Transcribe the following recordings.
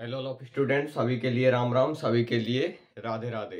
Hello all students, सभी के लिए राम राम, सभी के लिए राधे राधे।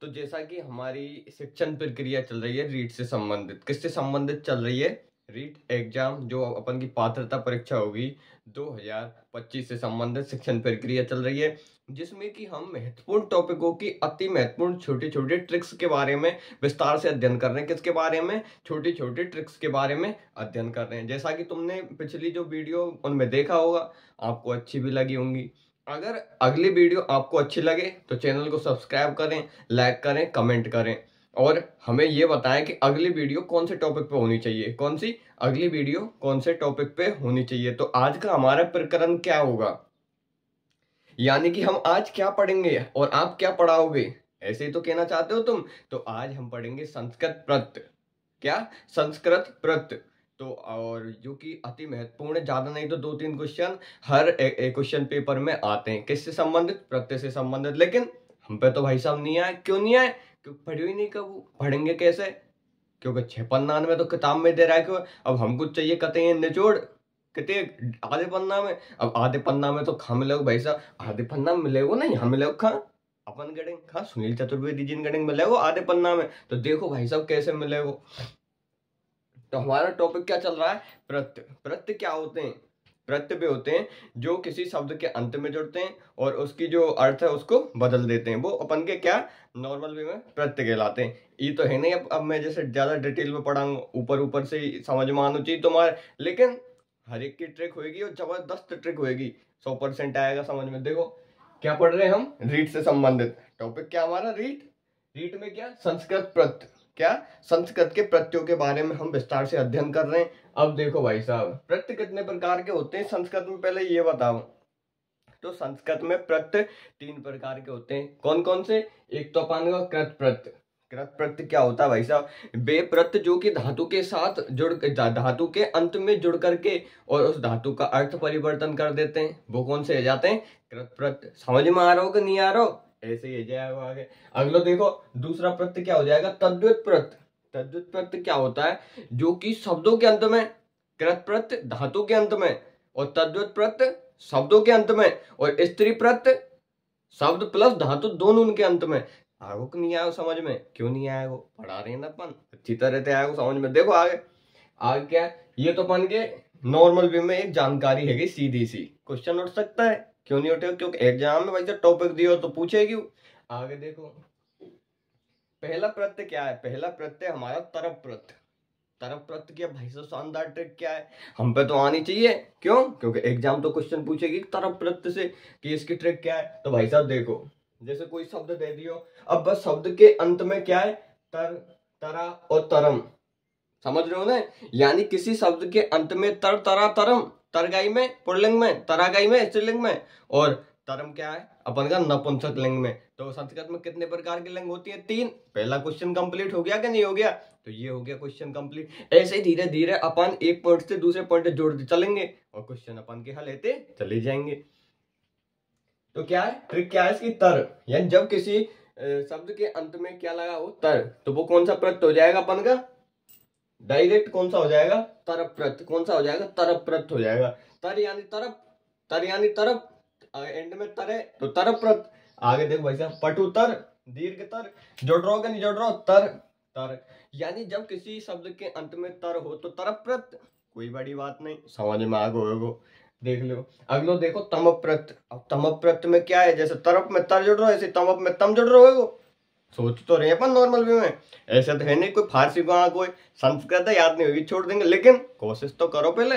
तो जैसा कि हमारी शिक्षण प्रक्रिया चल रही है रीट से संबंधित, किससे संबंधित चल रही है? रीट एग्जाम जो अपन की पात्रता परीक्षा होगी 2025 से संबंधित शिक्षण प्रक्रिया चल रही है, जिसमें कि हम महत्वपूर्ण टॉपिकों की अति महत्वपूर्ण छोटी छोटी ट्रिक्स के बारे में विस्तार से अध्ययन कर रहे हैं। किसके बारे में? छोटी छोटी ट्रिक्स के बारे में अध्ययन कर रहे हैं। जैसा कि तुमने पिछली जो वीडियो उनमें देखा होगा, आपको अच्छी भी लगी होंगी। अगर अगली वीडियो आपको अच्छी लगे तो चैनल को सब्सक्राइब करें, लाइक करें, कमेंट करें और हमें ये बताएं कि अगली वीडियो कौन से टॉपिक पे होनी चाहिए, कौन सी अगली वीडियो कौन से टॉपिक पे होनी चाहिए। तो आज का हमारा प्रकरण क्या होगा, यानी कि हम आज क्या पढ़ेंगे और आप क्या पढ़ाओगे, ऐसे ही तो कहना चाहते हो तुम। तो आज हम पढ़ेंगे संस्कृत प्रत्यय। क्या? संस्कृत प्रत्यय। तो और जो कि अति महत्वपूर्ण है, ज्यादा नहीं तो 2-3 क्वेश्चन हर एक क्वेश्चन पेपर में आते हैं। किससे संबंधित? प्रत्यय से संबंधित। लेकिन हम पे तो भाई साहब नहीं आए। क्यों नहीं आए? क्योंकि पढ़े ही नहीं। कब पढ़ेंगे, कैसे? क्योंकि 6 पन्ना में तो किताब में दे रहा है। क्यों? अब हमको चाहिए कहते हैं निचोड़, कहते आधे पन्ना में। अब आधे पन्ना में तो खा मिलेगा भाई साहब, आधे पन्ना में मिलेगा नहीं, हम मिलेगा खा अपन गढ़ेंगे खा, सुनील चतुर्वेदी जी गढ़ेंगे मिलेगा आधे पन्ना में। तो देखो भाई साहब कैसे मिलेगा। तो हमारा टॉपिक क्या चल रहा है? प्रत्यय। प्रत्यय क्या होते हैं? प्रत्यय वे होते हैं जो किसी शब्द के अंत में जुड़ते हैं और उसकी जो अर्थ है उसको बदल देते हैं। वो अपन के क्या नॉर्मल वे में प्रत्यय कहलाते हैं। ये तो है नहीं अब मैं जैसे ज्यादा डिटेल में पढ़ाऊंगा, ऊपर ऊपर से ही समझ में आना चाहिए तुम्हारे, लेकिन हर एक की ट्रिक होगी और जबरदस्त ट्रिक होगी, 100% आएगा समझ में। देखो क्या पढ़ रहे हैं हम? रीट से संबंधित टॉपिक क्या हमारा? रीट। रीट में क्या? संस्कृत प्रत्यय। क्या? संस्कृत के प्रत्ययों के बारे में हम विस्तार से अध्ययन कर रहे हैं। अब देखो भाई साहब, प्रत्यय कितने प्रकार के होते हैं संस्कृत में, पहले ये बताओ। तो संस्कृत में प्रत्यय 3 प्रकार के होते हैं। कौन कौन से? एक तो अपन का कृत प्रत्यय। कृत प्रत्यय क्या होता है भाई साहब? वे प्रत्यय जो कि धातु के साथ धातु के अंत में जुड़ करके और उस धातु का अर्थ परिवर्तन कर देते हैं, वो कौन से हो जाते हैं? कृत प्रत्यय। समझ में आ रहा हो कि नहीं आ रहा हो? ऐसे ही जाएगा आगे। अगला देखो, दूसरा प्रत्यय क्या हो जाएगा? तद्वित प्रत्यय। तद्वित प्रत्यय क्या होता है? जो कि शब्दों के अंत में, कृत प्रत्यय धातु के अंत में और तद्वित प्रत्यय शब्दों के अंत में और स्त्री प्रत्यय शब्द प्लस धातु दोनों उनके अंत में। आगो को नहीं आया समझ में? क्यों नहीं आया? वो पढ़ा रहे हैं ना अपन, अच्छी तरह से आया समझ में। देखो आगे आगे क्या है, ये तो अपन के नॉर्मल वे में एक जानकारी है, सीधी सी क्वेश्चन उठ सकता है। क्यों नहीं उठेगा? क्योंकि एग्जाम में भाई जब टॉपिक दियो तो पूछेगी। आगे देखो पहला प्रत्यय क्या है? पहला प्रत्यय हमारा तरफ प्रत्यय। तरफ प्रत्यय क्या भाई साहब? शानदार ट्रिक क्या है, हम पे तो आनी चाहिए। क्यों? क्योंकि एग्जाम तो क्वेश्चन पूछेगी तरफ प्रत्यय से कि इसकी ट्रिक क्या है। तो भाई साहब देखो, जैसे कोई शब्द दे दियो, अब बस शब्द के अंत में क्या है? तर, तरा और तरम। समझ रहे हो ना? यानी किसी शब्द के अंत में तर, तरा, तरम, तरगाई में पुल्लिंग में, तरागाई में स्त्रीलिंग में, और तरम क्या है अपन का? नपुंसक लिंग में। तो संस्कृत में कितने प्रकार की लिंग होती है? 3। पहला क्वेश्चन कंप्लीट हो गया कि नहीं हो गया? तो ये हो गया क्वेश्चन कंप्लीट। ऐसे धीरे धीरे अपन एक पॉइंट से दूसरे पॉइंट जोड़ते चलेंगे और क्वेश्चन अपन के हल लेते चले जाएंगे। तो क्या है ट्रिक? क्या है इसकी? तर। यानी जब किसी शब्द के अंत में क्या लगा हो? तर, तो वो कौन सा प्रत्यय हो जाएगा अपन का? डायरेक्ट कौन सा हो जाएगा? तरफ प्रत्यय। कौन सा हो जाएगा? तरफ प्रत्यय हो जाएगा। तर यानी तरफ, तर यानी तरफ, एंड में तर है तो तरफ प्रत्यय। आगे देखो भाई साहब, पटुतर, दीर्घ तर, जोड़ रहा हो कि नहीं जोड़ रहा हो? तर, तर यानी जब किसी शब्द के अंत में तर हो तो तरफ प्रत्यय। कोई बड़ी बात नहीं, समझ में आ गए। देख लो अगलो देखो, तम प्रत्यय। अब तम प्रत्यय में क्या है? जैसे तरफ में तर जुड़ रहा है, ऐसे तमप में तम जुड़ रहा है। सोच तो रहे अपन नॉर्मल वे में, ऐसा तो है नहीं कोई फारसी का कोई संस्कृत है याद नहीं होगी, छोड़ देंगे, लेकिन कोशिश तो करो पहले।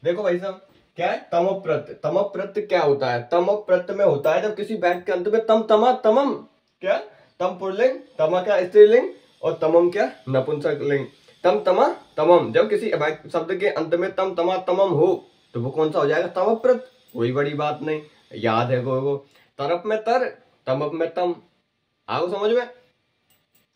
देखो भाई साहब क्या है? तम प्रत्यय। तम प्रत्यय क्या होता है? तम प्रत्यय में होता है जब किसी वाक्य के अंत में तम, तमा, तमम, क्या तम पुल्लिंग, तमा क्या स्त्रीलिंग और तमम क्या नपुंसक लिंग। तम, तमा, तमम, जब किसी शब्द के अंत में तम, तमा, तमम हो तो वो कौन सा हो जाएगा? तम प्रत्यय। कोई बड़ी बात नहीं, याद है को तरफ में तर, तमप में तम। आओ समझ में?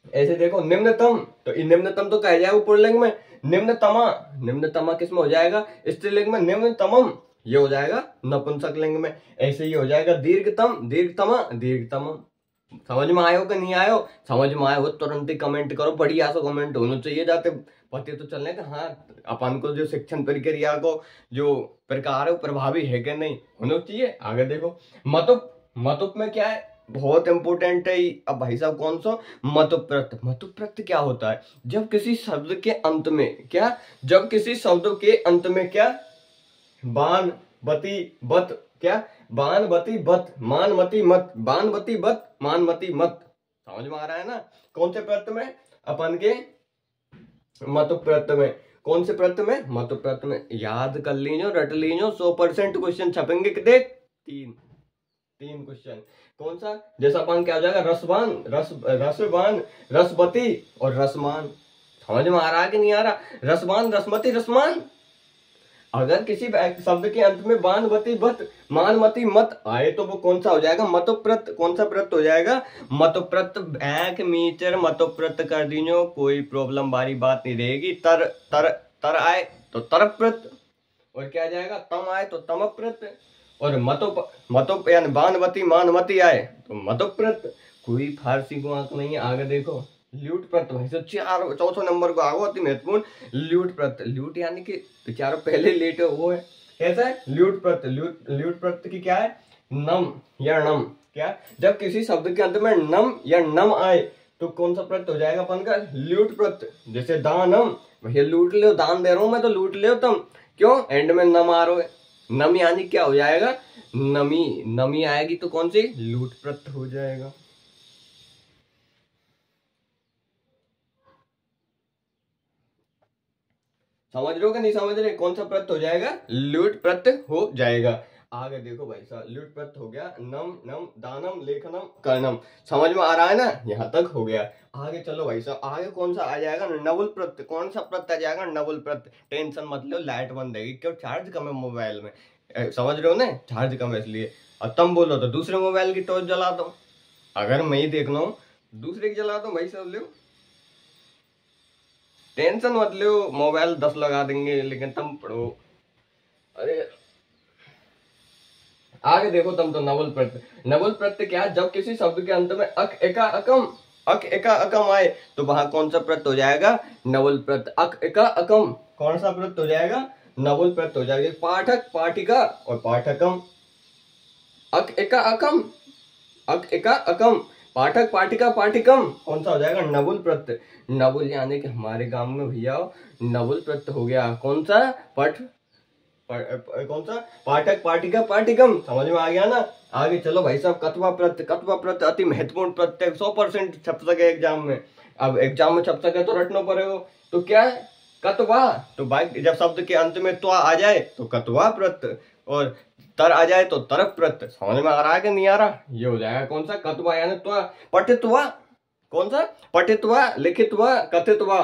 ऐसे देखो निम्नतम, तो निम्नतम तो कह जाएगा पुल्लिंग में। निम्नतमा, निम्नतमा किस में हो जाएगा? स्त्रीलिंग में। निम्नतमम ये हो जाएगा नपुंसक लिंग में। ऐसे ही हो जाएगा दीर्घतम, दीर्घतमा, दीर्घतमम। समझ में आयो कि नहीं आयो? समझ में आयो तुरंत ही कमेंट करो, बढ़िया सा कमेंट होना चाहिए, जाते पते तो चलने का हाँ अपन को जो शिक्षण प्रक्रिया को जो प्रकार है वो प्रभावी है कि नहीं, होना चाहिए। आगे देखो मतुप, मतुप में क्या है, बहुत इंपॉर्टेंट है। अब भाई साहब कौन सा मतुप प्रत्यय, मतुप प्रत्यय क्या होता है, जब किसी शब्द के अंत में क्या, जब किसी शब्द के अंत में क्या, बान बती बत, क्या बान बती बत मान मती मत, बान बती बत मान मती मत। समझ में आ रहा है ना? कौन से प्रत्यय में, अपन के मतु प्रत्यय में। कौन से प्रत्यय में, मतु प्रत्यय में। याद कर लीजो, रट लीजो, 100% क्वेश्चन छपेंगे कितने, तीन क्वेश्चन। कौन सा, जैसा अपन क्या हो जाएगा, रसवान, रसवान, रसवती और रसमान। समझ में आ रहा है कि नहीं आ रहा? रसवान, रसमती, रसमान। अगर किसी शब्द के अंत में बान बती बत मान मती मत आए तो वो कौन सा हो जाएगा, मतोप्रत। कौन सा प्रत हो जाएगा, मतोप्रत। एक मीटर मतोप्रत कर दीजो, कोई प्रॉब्लम वाली बात नहीं रहेगी। तर तर तर आए तो तरप्रत, और क्या आ जाएगा, तम आए तो तमप्रत, और मतोप यानी बानवती मानमती आए तो मतोप्रत। कोई फारसी को आंक नहीं है। आगे देखो ल्यूट प्रत, भाई साहब चार चौथा नंबर को आगो, अति महत्वपूर्ण ल्यूट प्रत। ल्यूट यानी कि बेचारो पहले लेट है वो है, कैसा है, ल्यूट प्रत। ल्यूट प्रत की क्या है, नम या नम। क्या, जब किसी शब्द के अंत में नम या नम आए तो कौन सा प्रत हो जाएगा अपन का, ल्यूट प्रत। जैसे दानम, भैया लूट ले, दान दे रहा हूं मैं तो लूट ले तुम, क्यों एंड में नम आ रहा है। नम यानी क्या हो जाएगा, नमी, नमी आएगी तो कौन सी, लूट प्रत हो जाएगा। समझ रहे हो कि नहीं समझ रहे, कौन सा प्रत्यय हो जाएगा, लूट प्रत्यय हो जाएगा। आगे देखो भाई साहब, लूट प्रत्यय हो गया, नम नम दानम लेखनम कर्णम। समझ में आ रहा है ना, यहाँ तक हो गया। आगे चलो भाई साहब, आगे कौन सा आ जाएगा, नवुल प्रत्यय। कौन सा प्रत्यय आ जाएगा, नवुल प्रत्यय। टेंशन मत लो, लाइट बंद रहेगी, क्यों, चार्ज कम है मोबाइल में, समझ रहे हो ना, चार्ज कम है इसलिए। और तुम बोलो तो दूसरे मोबाइल की टॉर्च जला दो, अगर मैं ही देख लो दूसरे की जला दो भाई साहब, लो टेंशन मत लो, मोबाइल 10 लगा देंगे लेकिन तुम पढ़ो। अरे आगे देखो, तुम तो नवल प्रत्यय। नवल प्रत्यय क्या, जब किसी शब्द के अंत में अक एका अकम, अक एका अकम आए तो वहां कौन सा प्रत्यय हो जाएगा, नवल प्रत्यय। अक एका अकम कौन सा प्रत्यय हो जाएगा, नवल प्रत्यय हो जाएगा। पाठक पाठिका और पाठकम। अक एका अकम, अक एका अकम, पाठक पाठिका पाठिकम, कौन सा हो जाएगा, नवुल प्रत्यय। नवुल यानी कि हमारे गांव में भैया नवुल प्रत्यय हो गया, कौन सा, कौन सा, पाठक पाठिका पाठिकम। समझ में आ गया ना? आगे चलो भाई साहब, कत्वा प्रत्यय। कत्वा प्रत्यय अति महत्वपूर्ण प्रत्यय, 100% छप सके एग्जाम में। अब एग्जाम में छप सके तो रटना पड़ेगा। तो क्या है, कत्वा, तो भाई जब शब्द के अंत में त्वा आ जाए तो कत्वा प्रत्यय, और तर आ जाए तो तरफ प्रत्यय। समझ में आ रहा है कि नहीं आ रहा, ये हो जाएगा कौन सा, कत्वा यानी त्वा। पठित्वा, कौन सा, पठित्वा, लिखित्वा, कथित्वा,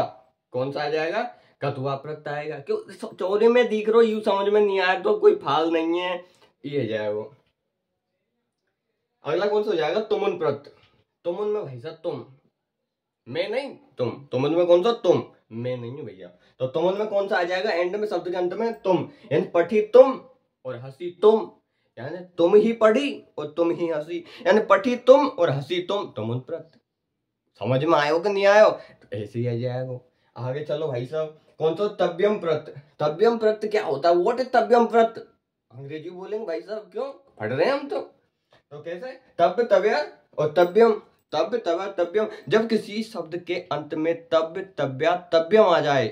कौन सा आ जाएगा, कत्वा प्रत्यय आएगा। क्यों चौरे में दिख रहा, यू समझ में नहीं आया तो कोई फाल नहीं है, ये जाए वो। अगला कौन सा हो जाएगा, तुमुन प्रत्यय। तुमुन में भाई साहब तुम, मैं नहीं तुम, तुमुन में कौन सा, तुम, मैं नहीं हूं भैया। तो तुमुन में कौन सा आ जाएगा, एंड में शब्द के अंत में तुम, यानी पठी तुम और हंसी तुम, यानी तुम ही पढ़ी और तुम ही हंसी, यानी पठी तुम और हंसी तुम, तुमुन प्रत्यय। समझ में आयो कि नहीं आयो, तो ऐसे ही आ जाएगा। आगे चलो भाई साहब, कौन सा, तव्यम प्रत्यय। तव्यम प्रत्यय क्या होता है, व्हाट इज तव्यम प्रत्यय। अंग्रेजी बोलेंगे भाई साहब, क्यों पढ़ रहे हैं हम तो कैसे, तव्य तव्य और तव्यम, तव्य तव्य तव्यम। जब किसी शब्द के अंत में तव्य तव्या तव्यम आ जाए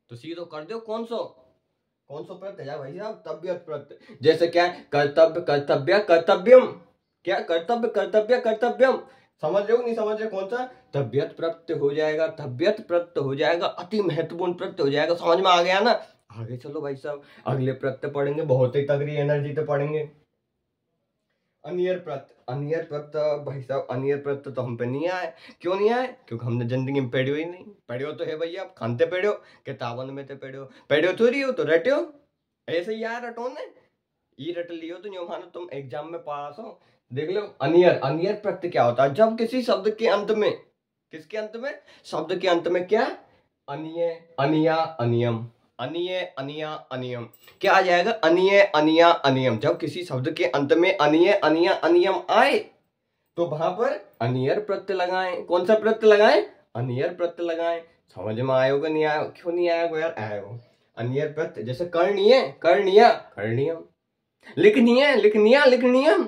तो सीधो कर दो कौन सा प्रत्यय है भाई साहब, तव्यत प्रत्यय। जैसे क्या, कर्तव्य कर्तव्य कर्तव्यम, क्या, कर्तव्य कर्तव्य कर्तव्यम। समझ रहे हो नहीं समझ रहे, कौन सा, तबियत प्रत्यय हो जाएगा, तबियत प्रत्यय हो जाएगा, अति महत्वपूर्ण प्रत्यय हो जाएगा। समझ में आ गया ना? आगे चलो भाई साहब, अगले प्रत्यय पढ़ेंगे, बहुत ही तगड़ी एनर्जी तो पढ़ेंगे। अनियर प्रत्यय। अनियर प्रत्यय भाई साहब, अनियर प्रत्यय तो हम पे नहीं आए, क्यों नहीं आए, क्योंकि हमने जिंदगी में पढ़ियो ही नहीं। पढ़ियो तो है भैया, आप खानते पढ़ियो, किताबन में तो पढ़ियो थोड़ी हो तो रटियो, ऐसे ही यार रटो ने, ये रट लियो तो नहीं मानो तुम एग्जाम में पास हो। देख लो, अनियर, अनियर प्रत्यय क्या होता है, जब किसी शब्द के अंत में, किसके अंत में, शब्द के अंत में क्या, अनिय अनिया अनियम, अनिय अनिया अनियम, क्या आ जाएगा, अनिय अनिया अनियम। जब किसी शब्द के अंत में अनिय अनिया अनियम आए तो वहां पर अनियर प्रत्यय लगाएं। कौन सा प्रत्यय लगाएं? अनियर प्रत्यय लगाएं। समझ में आयो कि नहीं आयो? क्यों नहीं आया यार? आयो। अनियर प्रत्यय जैसे करणीय, कर्णीय, कर्णीयम। लिखनीय, लिखनिया, लिखनियम।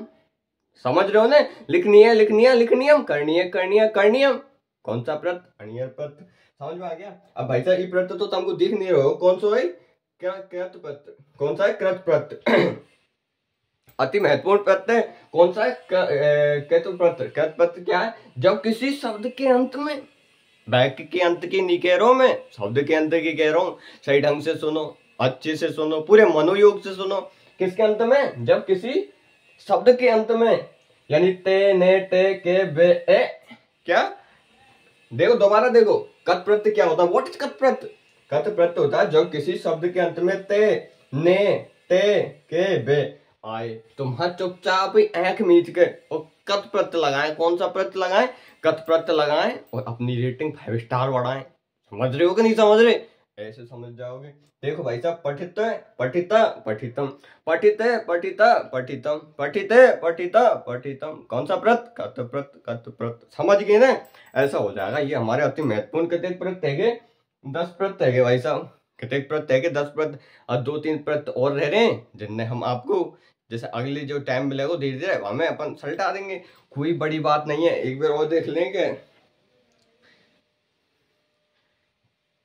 समझ रहे हो ना? लिखनीय, लिखनिया, लिखनियम। कर्णीय, कर्णीय, कर्णीयम। कौन सा प्रत्यय? अनियर प्रत्यय। समझ में आ गया? अब भाई साहब ये प्रत्यय तो तुमको दिख नहीं रहे हो, कौन सा है? क्या कृत प्रत्यय। कौन सा है? कृत प्रत्यय। अति महत्वपूर्ण प्रत्यय कौन सा है? कृत प्रत्यय। कृत प्रत्यय क्या है? जब किसी शब्द के अंत में, वाक्य के अंत की नहीं कह रहा हूं मैं, शब्द के अंत की कह रहा हूं, सही ढंग से सुनो, अच्छे से सुनो, पूरे मनोयोग से सुनो। किसके अंत में? जब किसी शब्द के अंत में, यानी ते, ने, ते, के, बे, ए, क्या? देखो दोबारा देखो, कत प्रत्यय क्या होता है? व्हाट इज कत प्रत्यय? कत प्रत्यय होता है जब किसी शब्द के अंत में ते, ने, ते, के, बे आए, तुम चुपचाप ही आंख मीच के और कत प्रत्यय लगाएं। कौन सा प्रत्यय लगाएं? कत प्रत्यय लगाएं और अपनी रेटिंग 5 स्टार बढ़ाएं। समझ रहे हो कि नहीं समझ रहे? ऐसे समझ जाओगे। देखो भाई साहब, पठित, पठिता, पठितम, पठित, पठिता, पठितम, पठित, पठिता, पठितम। कौन सा प्रत्यय? कत प्रत्यय, कत प्रत्यय। समझ गए ना? ऐसा हो जाएगा। ये हमारे अति महत्वपूर्ण कितने प्रत्यय है? 10 प्रत्यय है भाई साहब। कितने प्रत्यय है? 10 प्रत्यय। और 2-3 प्रत्यय और रह रहे हैं जिनमें हम आपको जैसे अगले जो टाइम मिलेगा धीरे धीरे हमें अपन सलटा देंगे। कोई बड़ी बात नहीं है, एक बार और देख लेंगे,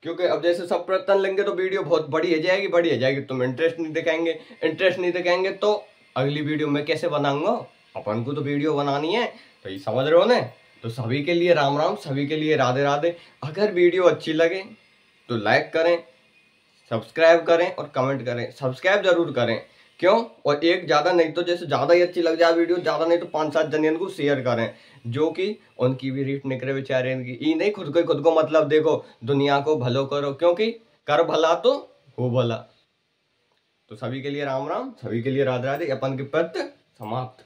क्योंकि अब जैसे सब प्रयत्न लेंगे तो वीडियो बहुत बड़ी हो जाएगी, बड़ी हो जाएगी। तुम इंटरेस्ट नहीं दिखाएंगे, इंटरेस्ट नहीं दिखाएंगे तो अगली वीडियो मैं कैसे बनाऊंगा? अपन को तो वीडियो बनानी है। तो ये समझ रहे हो ना? तो सभी के लिए राम राम, सभी के लिए राधे राधे। अगर वीडियो अच्छी लगे तो लाइक करें, सब्सक्राइब करें और कमेंट करें। सब्सक्राइब जरूर करें, क्यों? और एक ज्यादा नहीं तो जैसे ज्यादा ही अच्छी लग जाए वीडियो, ज्यादा नहीं तो 5-7 जन को शेयर करें, जो कि उनकी भी रीट निकले बेचारे की। ये नहीं खुद को मतलब देखो, दुनिया को भलो करो, क्योंकि कर भला तो हो भला। तो सभी के लिए राम राम, सभी के लिए राधे राधे। अपन के प्रत्यय समाप्त।